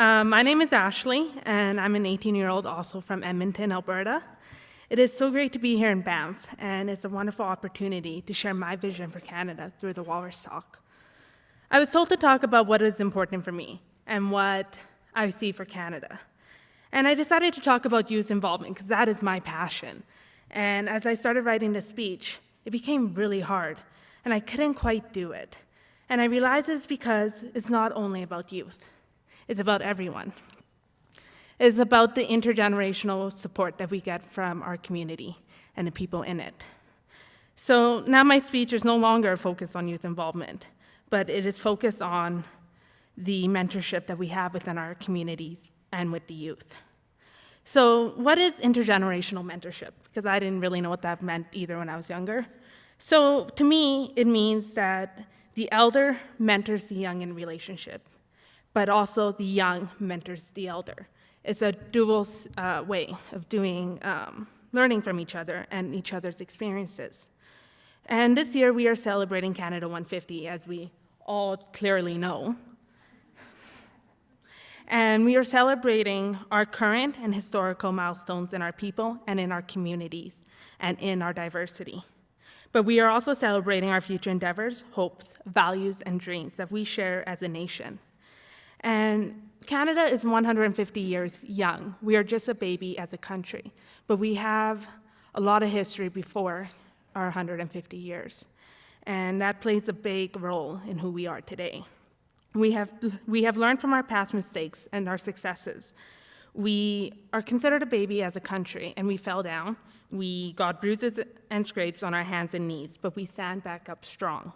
My name is Ashley, and I'm an 18-year-old also from Edmonton, Alberta. It is so great to be here in Banff, and it's a wonderful opportunity to share my vision for Canada through the Walrus Talk. I was told to talk about what is important for me and what I see for Canada. And I decided to talk about youth involvement because that is my passion. And as I started writing this speech, it became really hard, and I couldn't quite do it. And I realized it's because it's not only about youth, it's about everyone. It's about the intergenerational support that we get from our community and the people in it. So now my speech is no longer focused on youth involvement, but it is focused on the mentorship that we have within our communities and with the youth. So what is intergenerational mentorship? Because I didn't really know what that meant either when I was younger. So to me, it means that the elder mentors the young in relationship, but also the young mentors the elder. It's a dual way of doing learning from each other and each other's experiences. And this year we are celebrating Canada 150, as we all clearly know. And we are celebrating our current and historical milestones in our people and in our communities and in our diversity. But we are also celebrating our future endeavors, hopes, values, and dreams that we share as a nation. And Canada is 150 years young. We are just a baby as a country, but we have a lot of history before our 150 years. And that plays a big role in who we are today. We have learned from our past mistakes and our successes. We are considered a baby as a country, and we fell down. We got bruises and scrapes on our hands and knees, but we stand back up strong.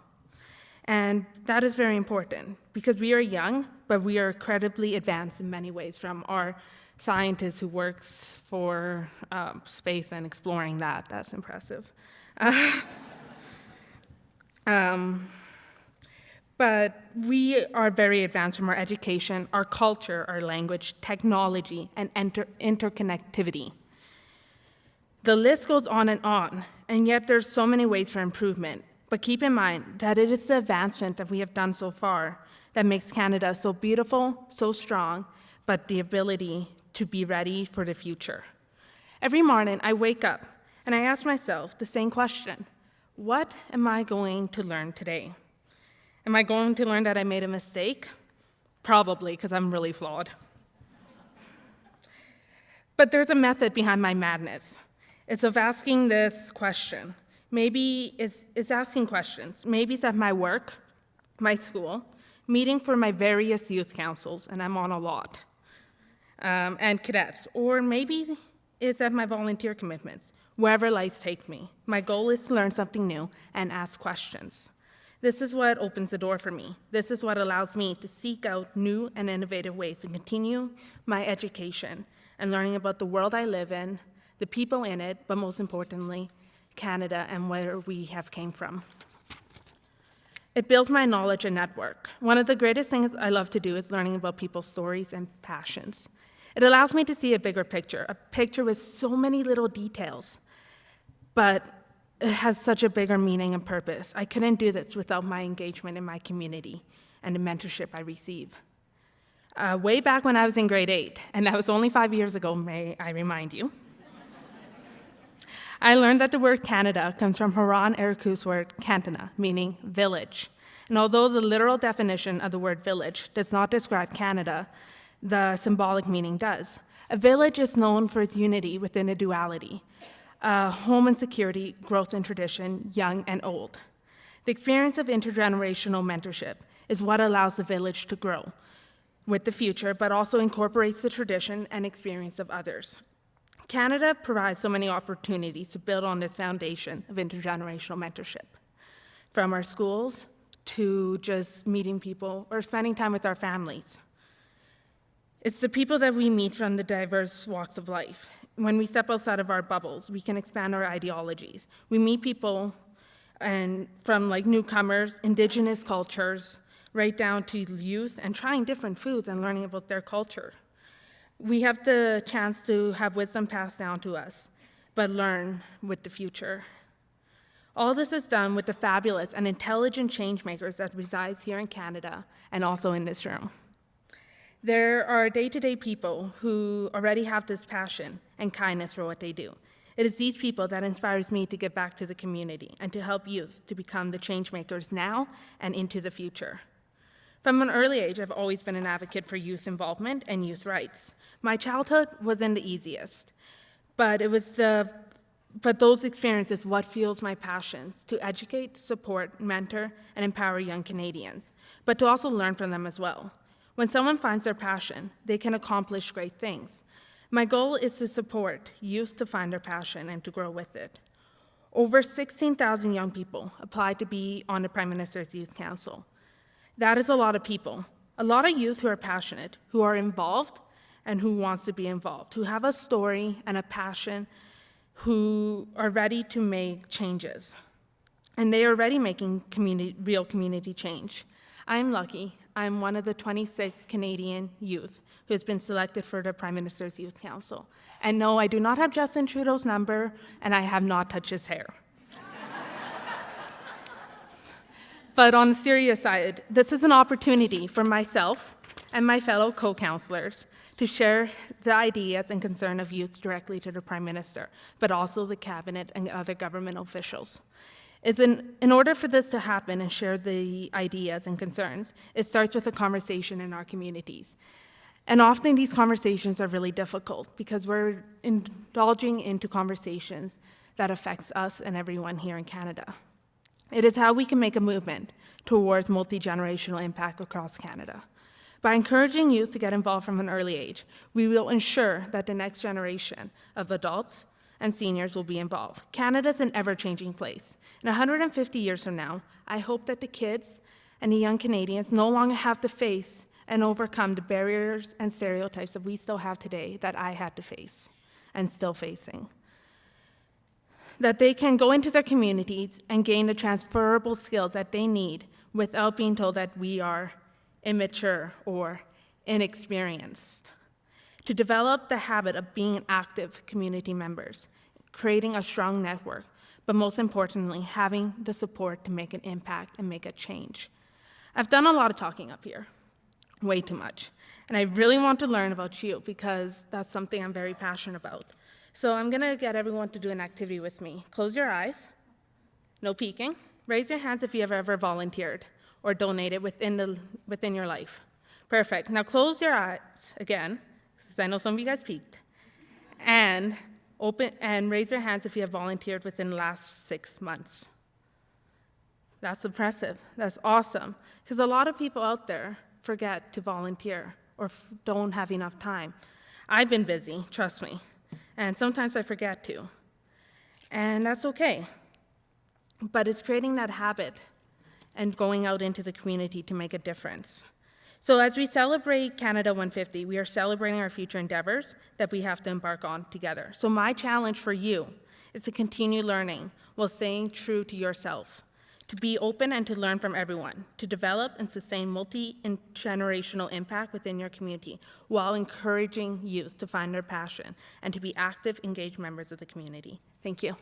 And that is very important because we are young, but we are incredibly advanced in many ways, from our scientist who works for space and exploring that. That's impressive. But we are very advanced from our education, our culture, our language, technology, and interconnectivity. The list goes on, and yet there's so many ways for improvement. But keep in mind that it is the advancement that we have done so far that makes Canada so beautiful, so strong, but the ability to be ready for the future. Every morning I wake up and I ask myself the same question: what am I going to learn today? Am I going to learn that I made a mistake? Probably, because I'm really flawed. But there's a method behind my madness. It's of asking this question. Maybe it's asking questions. Maybe it's at my work, my school, meeting for my various youth councils, and I'm on a lot, and cadets. Or maybe it's at my volunteer commitments, wherever life takes me. My goal is to learn something new and ask questions. This is what opens the door for me. This is what allows me to seek out new and innovative ways to continue my education and learning about the world I live in, the people in it, but most importantly, Canada and where we have came from. It builds my knowledge and network. One of the greatest things I love to do is learning about people's stories and passions. It allows me to see a bigger picture, a picture with so many little details, but it has such a bigger meaning and purpose. I couldn't do this without my engagement in my community and the mentorship I receive. Way back when I was in grade 8, and that was only 5 years ago, may I remind you, I learned that the word Canada comes from Huron-Iroquois word Cantana, meaning village. And although the literal definition of the word village does not describe Canada, the symbolic meaning does. A village is known for its unity within a duality. Home and security, growth and tradition, young and old. The experience of intergenerational mentorship is what allows the village to grow with the future, but also incorporates the tradition and experience of others. Canada provides so many opportunities to build on this foundation of intergenerational mentorship, from our schools to just meeting people or spending time with our families. It's the people that we meet from the diverse walks of life. When we step outside of our bubbles, we can expand our ideologies. We meet people from newcomers, indigenous cultures, right down to youth, and trying different foods and learning about their culture. We have the chance to have wisdom passed down to us, but learn with the future. All this is done with the fabulous and intelligent change makers that reside here in Canada and also in this room. There are day-to-day people who already have this passion and kindness for what they do. It is these people that inspires me to give back to the community and to help youth to become the change makers now and into the future. From an early age, I've always been an advocate for youth involvement and youth rights. My childhood wasn't the easiest, but those experiences what fuels my passions to educate, support, mentor, and empower young Canadians, but to also learn from them as well. When someone finds their passion, they can accomplish great things. My goal is to support youth to find their passion and to grow with it. Over 16,000 young people applied to be on the Prime Minister's Youth Council. That is a lot of people, a lot of youth who are passionate, who are involved, and who wants to be involved, who have a story and a passion, who are ready to make changes. And they are already making real community change. I'm lucky. I'm one of the 26 Canadian youth who has been selected for the Prime Minister's Youth Council. And no, I do not have Justin Trudeau's number, and I have not touched his hair. But on the serious side, this is an opportunity for myself and my fellow co-councillors to share the ideas and concern of youth directly to the Prime Minister, but also the Cabinet and other government officials. In order for this to happen and share the ideas and concerns, it starts with a conversation in our communities. And often these conversations are really difficult because we're indulging into conversations that affects us and everyone here in Canada. It is how we can make a movement towards multi-generational impact across Canada. By encouraging youth to get involved from an early age, we will ensure that the next generation of adults and seniors will be involved. Canada's an ever-changing place. In 150 years from now, I hope that the kids and the young Canadians no longer have to face and overcome the barriers and stereotypes that we still have today that I had to face and still facing. That they can go into their communities and gain the transferable skills that they need without being told that we are immature or inexperienced. To develop the habit of being active community members, creating a strong network, but most importantly, having the support to make an impact and make a change. I've done a lot of talking up here, way too much, and I really want to learn about you because that's something I'm very passionate about. So I'm gonna get everyone to do an activity with me. Close your eyes, no peeking. Raise your hands if you have ever volunteered or donated within your life. Perfect. Now close your eyes again, because I know some of you guys peeked, and raise your hands if you have volunteered within the last 6 months. That's impressive. That's awesome. Because a lot of people out there forget to volunteer or don't have enough time. I've been busy, trust me. And sometimes I forget to. And that's okay. But it's creating that habit and going out into the community to make a difference. So as we celebrate Canada 150, we are celebrating our future endeavors that we have to embark on together. So my challenge for you is to continue learning while staying true to yourself, to be open and to learn from everyone, to develop and sustain multi-generational impact within your community while encouraging youth to find their passion and to be active, engaged members of the community. Thank you.